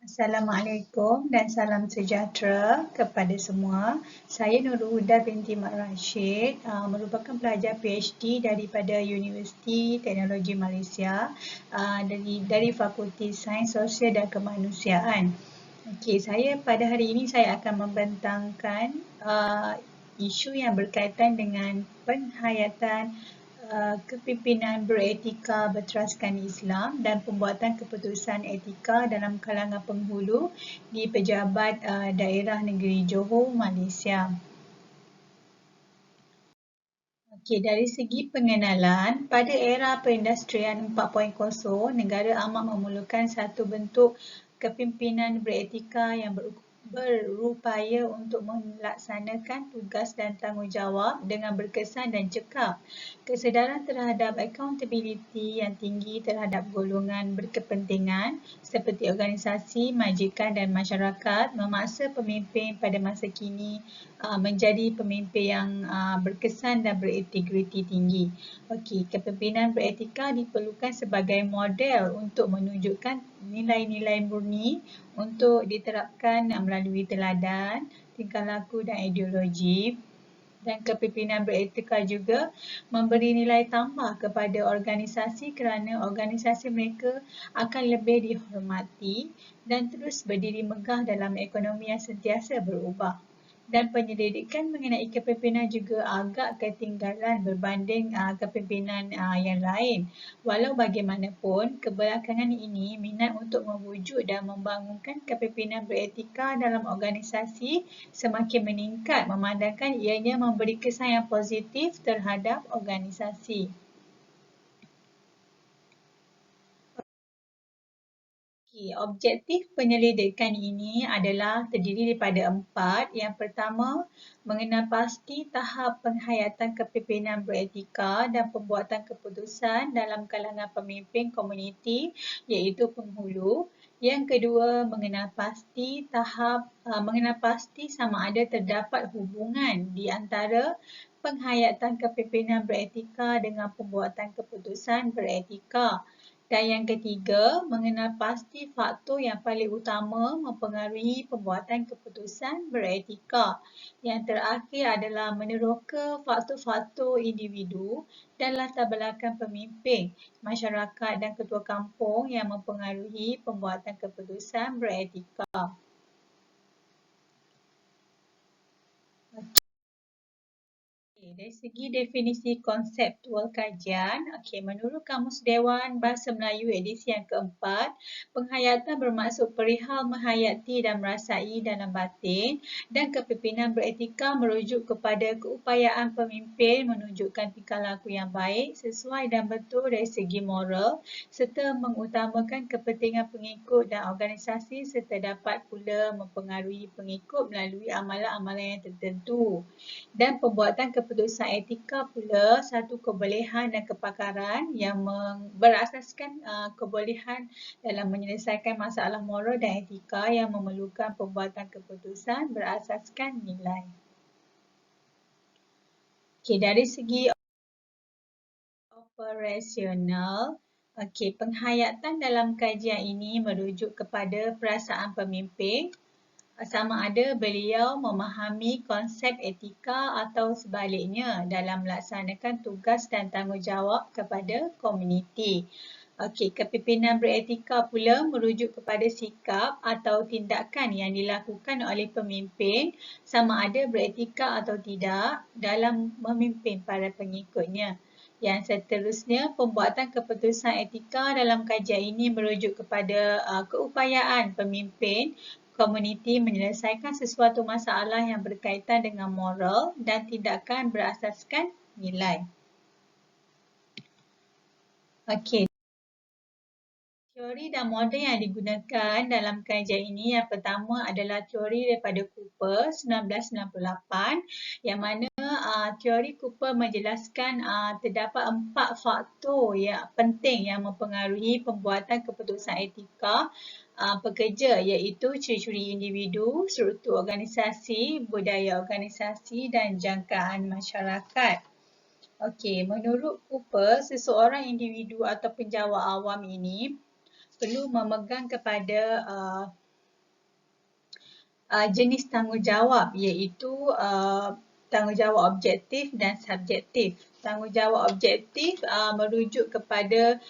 Assalamualaikum dan salam sejahtera kepada semua. Saya Nurul Huda binti Mak Rashid, merupakan pelajar PhD daripada Universiti Teknologi Malaysia dari Fakulti Sains Sosial dan Kemanusiaan. Okey, pada hari ini saya akan membentangkan isu yang berkaitan dengan penghayatan kepimpinan beretika berteraskan Islam dan pembuatan keputusan etika dalam kalangan penghulu di Pejabat Daerah Negeri Johor, Malaysia. Okey, dari segi pengenalan, pada era perindustrian 4.0, negara amat memerlukan satu bentuk kepimpinan beretika yang berupaya untuk melaksanakan tugas dan tanggungjawab dengan berkesan dan cekap. Kesedaran terhadap accountability yang tinggi terhadap golongan berkepentingan seperti organisasi, majikan dan masyarakat memaksa pemimpin pada masa kini menjadi pemimpin yang berkesan dan berintegriti tinggi. Okey, kepimpinan beretika diperlukan sebagai model untuk menunjukkan nilai-nilai murni untuk diterapkan melalui teladan, tingkah laku dan ideologi. Dan kepimpinan beretika juga memberi nilai tambah kepada organisasi kerana organisasi mereka akan lebih dihormati dan terus berdiri megah dalam ekonomi yang sentiasa berubah. Dan penyelidikan mengenai kepimpinan juga agak ketinggalan berbanding kepimpinan yang lain. Walau bagaimanapun, kebelakangan ini minat untuk mewujud dan membangunkan kepimpinan beretika dalam organisasi semakin meningkat memandangkan ianya memberi kesan yang positif terhadap organisasi. Objektif penyelidikan ini adalah terdiri daripada 4. Yang pertama, mengenal pasti tahap penghayatan kepimpinan beretika dan pembuatan keputusan dalam kalangan pemimpin komuniti iaitu penghulu. Yang kedua, mengenal pasti sama ada terdapat hubungan di antara penghayatan kepimpinan beretika dengan pembuatan keputusan beretika. Dan yang ketiga, mengenal pasti faktor yang paling utama mempengaruhi pembuatan keputusan beretika. Yang terakhir adalah meneroka faktor-faktor individu dan latar belakang pemimpin, masyarakat dan ketua kampung yang mempengaruhi pembuatan keputusan beretika. Dari segi definisi konseptual kajian, menurut Kamus Dewan Bahasa Melayu edisi yang keempat, penghayatan bermaksud perihal menghayati dan merasai dalam batin dan kepimpinan beretika merujuk kepada keupayaan pemimpin menunjukkan tingkah laku yang baik, sesuai dan betul dari segi moral serta mengutamakan kepentingan pengikut dan organisasi serta dapat pula mempengaruhi pengikut melalui amalan-amalan yang tertentu. Dan pembuatan keputusan etika pula satu kebolehan dan kepakaran yang berasaskan kebolehan dalam menyelesaikan masalah moral dan etika yang memerlukan pembuatan keputusan berasaskan nilai. Dari segi operasional, penghayatan dalam kajian ini merujuk kepada perasaan pemimpin sama ada beliau memahami konsep etika atau sebaliknya dalam melaksanakan tugas dan tanggungjawab kepada komuniti. Kepimpinan beretika pula merujuk kepada sikap atau tindakan yang dilakukan oleh pemimpin sama ada beretika atau tidak dalam memimpin para pengikutnya. Yang seterusnya, pembuatan keputusan etika dalam kajian ini merujuk kepada keupayaan pemimpin komuniti menyelesaikan sesuatu masalah yang berkaitan dengan moral dan tindakan berasaskan nilai. Teori dan model yang digunakan dalam kajian ini yang pertama adalah teori daripada Cooper 1998 yang mana teori Cooper menjelaskan terdapat 4 faktor yang penting yang mempengaruhi pembuatan keputusan etika pekerja iaitu ciri-ciri individu, struktur organisasi, budaya organisasi dan jangkaan masyarakat. Menurut Cooper, seseorang individu atau penjawat awam ini perlu memegang kepada jenis tanggungjawab iaitu tanggungjawab objektif dan subjektif. Tanggungjawab objektif merujuk kepada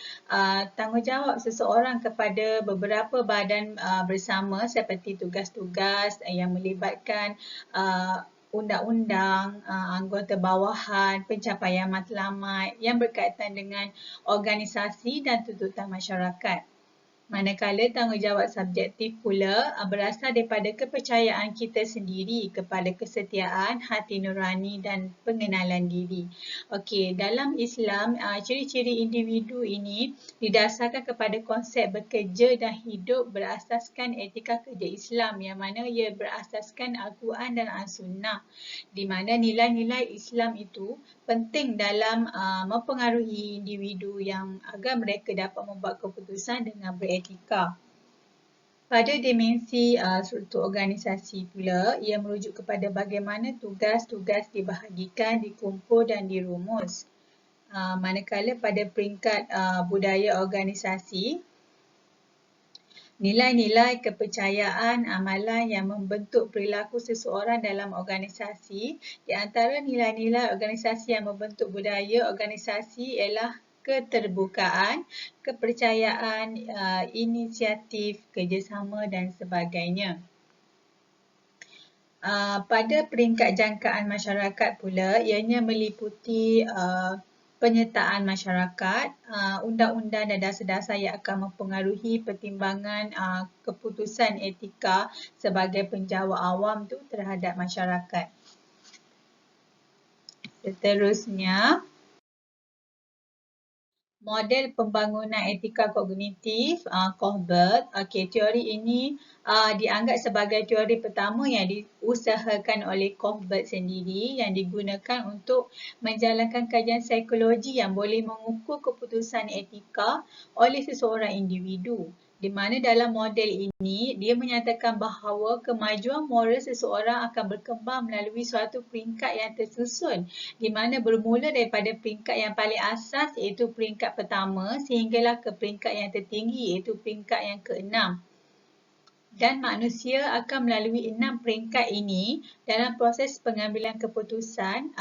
tanggungjawab seseorang kepada beberapa badan bersama seperti tugas-tugas yang melibatkan undang-undang, anggota bawahan, pencapaian matlamat yang berkaitan dengan organisasi dan tuntutan masyarakat. Manakala tanggungjawab subjektif pula berasal daripada kepercayaan kita sendiri kepada kesetiaan, hati nurani dan pengenalan diri. Okey, dalam Islam, ciri-ciri individu ini didasarkan kepada konsep bekerja dan hidup berasaskan etika kerja Islam yang mana ia berasaskan Al-Quran dan As-Sunnah, di mana nilai-nilai Islam itu penting dalam mempengaruhi individu yang agar mereka dapat membuat keputusan dengan beretika. Pada dimensi struktur organisasi pula, ia merujuk kepada bagaimana tugas-tugas dibahagikan, dikumpul dan dirumus. Manakala pada peringkat budaya organisasi, nilai-nilai kepercayaan amalan yang membentuk perilaku seseorang dalam organisasi. Di antara nilai-nilai organisasi yang membentuk budaya organisasi ialah keterbukaan, kepercayaan, inisiatif, kerjasama dan sebagainya. Pada peringkat jangkaan masyarakat pula, ianya meliputi penyertaan masyarakat, undang-undang dan dasar-dasar yang akan mempengaruhi pertimbangan keputusan etika sebagai penjawat awam tu terhadap masyarakat. Seterusnya, model pembangunan etika kognitif, Kohberg. Teori ini dianggap sebagai teori pertama yang diusahakan oleh Kohberg sendiri yang digunakan untuk menjalankan kajian psikologi yang boleh mengukur keputusan etika oleh seseorang individu. Di mana dalam model ini, dia menyatakan bahawa kemajuan moral seseorang akan berkembang melalui suatu peringkat yang tersusun, di mana bermula daripada peringkat yang paling asas iaitu peringkat pertama sehinggalah ke peringkat yang tertinggi iaitu peringkat yang ke-6. Dan manusia akan melalui 6 peringkat ini dalam proses pengambilan keputusan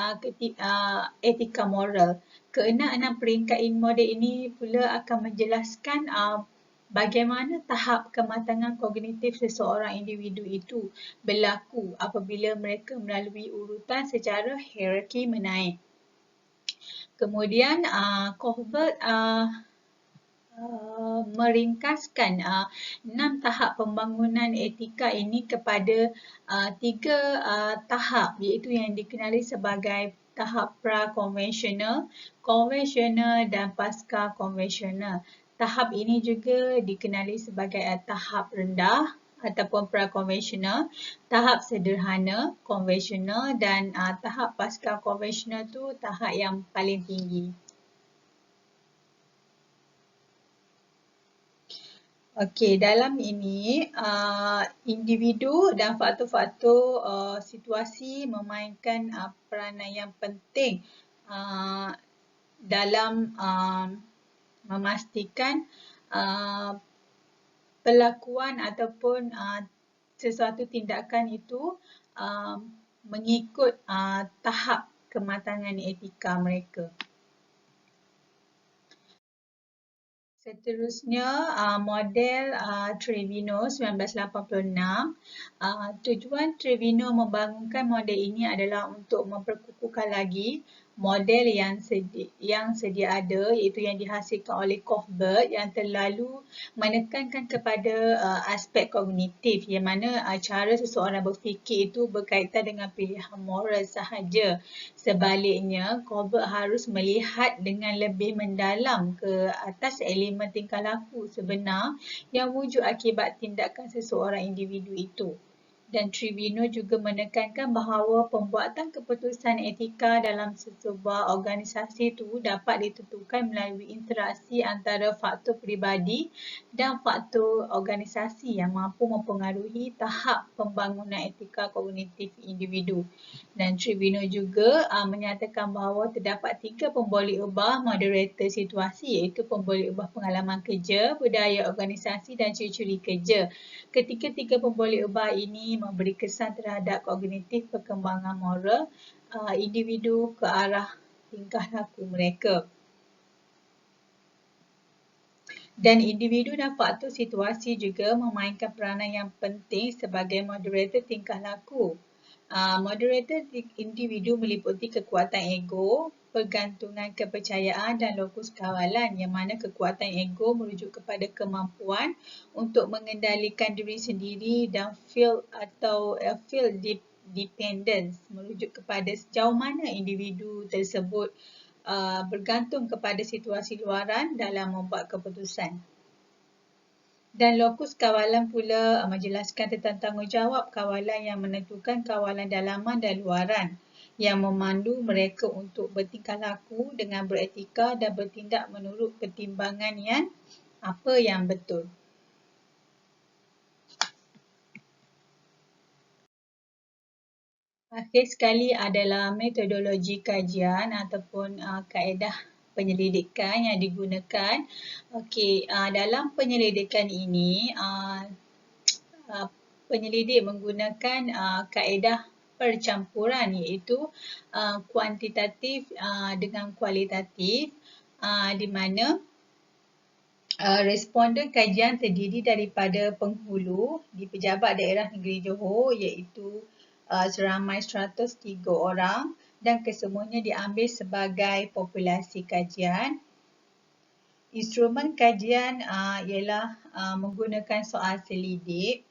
etika moral. Keenam peringkat model ini pula akan menjelaskan bagaimana tahap kematangan kognitif seseorang individu itu berlaku apabila mereka melalui urutan secara hierarki menaik. Kemudian Kohberg meringkaskan 6 tahap pembangunan etika ini kepada 3 tahap iaitu yang dikenali sebagai tahap pra-konvensional, konvensional dan pasca-konvensional. Tahap ini juga dikenali sebagai tahap rendah ataupun pra-konvensional, tahap sederhana, konvensional dan tahap pasca-konvensional tu tahap yang paling tinggi. Okey, dalam ini individu dan faktor-faktor situasi memainkan peranan yang penting dalam memastikan pelakuan ataupun sesuatu tindakan itu mengikut tahap kematangan etika mereka. Seterusnya, model Trevino 1986. Tujuan Trevino membangunkan model ini adalah untuk memperkukuhkan lagi model yang sedia ada iaitu yang dihasilkan oleh Kohberg yang terlalu menekankan kepada aspek kognitif yang mana cara seseorang berfikir itu berkaitan dengan pilihan moral sahaja. Sebaliknya, Kohberg harus melihat dengan lebih mendalam ke atas elemen tingkah laku sebenar yang wujud akibat tindakan seseorang individu itu. Dan Trevino juga menekankan bahawa pembuatan keputusan etika dalam sebuah organisasi itu dapat ditentukan melalui interaksi antara faktor peribadi dan faktor organisasi yang mampu mempengaruhi tahap pembangunan etika kognitif individu. Dan Trevino juga menyatakan bahawa terdapat 3 pemboleh ubah moderator situasi iaitu pemboleh ubah pengalaman kerja, budaya organisasi dan ciri-ciri kerja. Ketiga-tiga pemboleh ubah ini memberi kesan terhadap kognitif perkembangan moral individu ke arah tingkah laku mereka. Dan individu dan faktor situasi juga memainkan peranan yang penting sebagai moderator tingkah laku. Moderator individu meliputi kekuatan ego, pergantungan kepercayaan dan lokus kawalan, yang mana kekuatan ego merujuk kepada kemampuan untuk mengendalikan diri sendiri, dan feel dependence merujuk kepada sejauh mana individu tersebut bergantung kepada situasi luaran dalam membuat keputusan. Dan lokus kawalan pula menjelaskan tentang tanggungjawab kawalan yang menentukan kawalan dalaman dan luaran, yang memandu mereka untuk bertingkah laku dengan beretika dan bertindak menurut pertimbangan apa yang betul. Akhir sekali adalah metodologi kajian ataupun kaedah penyelidikan yang digunakan. Dalam penyelidikan ini, penyelidik menggunakan kaedah percampuran, iaitu kuantitatif dengan kualitatif, di mana responden kajian terdiri daripada penghulu di Pejabat Daerah Negeri Johor, iaitu seramai 103 orang, dan kesemuanya diambil sebagai populasi kajian. Instrumen kajian ialah menggunakan soal selidik,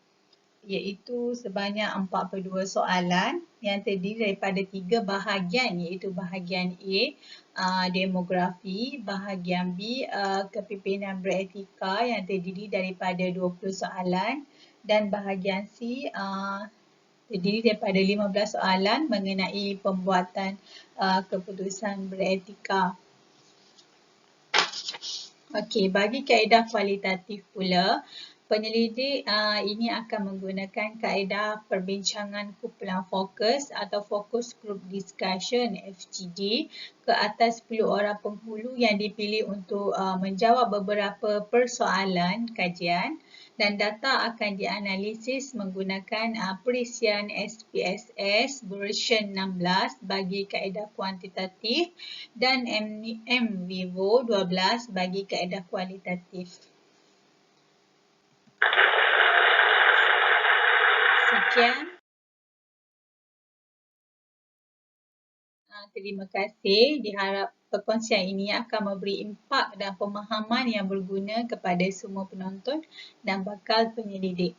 iaitu sebanyak 42 soalan yang terdiri daripada 3 bahagian, iaitu bahagian A, demografi, bahagian B, kepimpinan beretika yang terdiri daripada 20 soalan, dan bahagian C terdiri daripada 15 soalan mengenai pembuatan keputusan beretika. Bagi kaedah kualitatif pula, penyelidik ini akan menggunakan kaedah perbincangan kumpulan fokus atau Focus Group Discussion (FGD) ke atas 10 orang penghulu yang dipilih untuk menjawab beberapa persoalan kajian, dan data akan dianalisis menggunakan perisian SPSS version 16 bagi kaedah kuantitatif dan MVivo 12 bagi kaedah kualitatif. Sekian. Terima kasih. Diharap perkongsian ini akan memberi impak dan pemahaman yang berguna kepada semua penonton dan bakal penyelidik.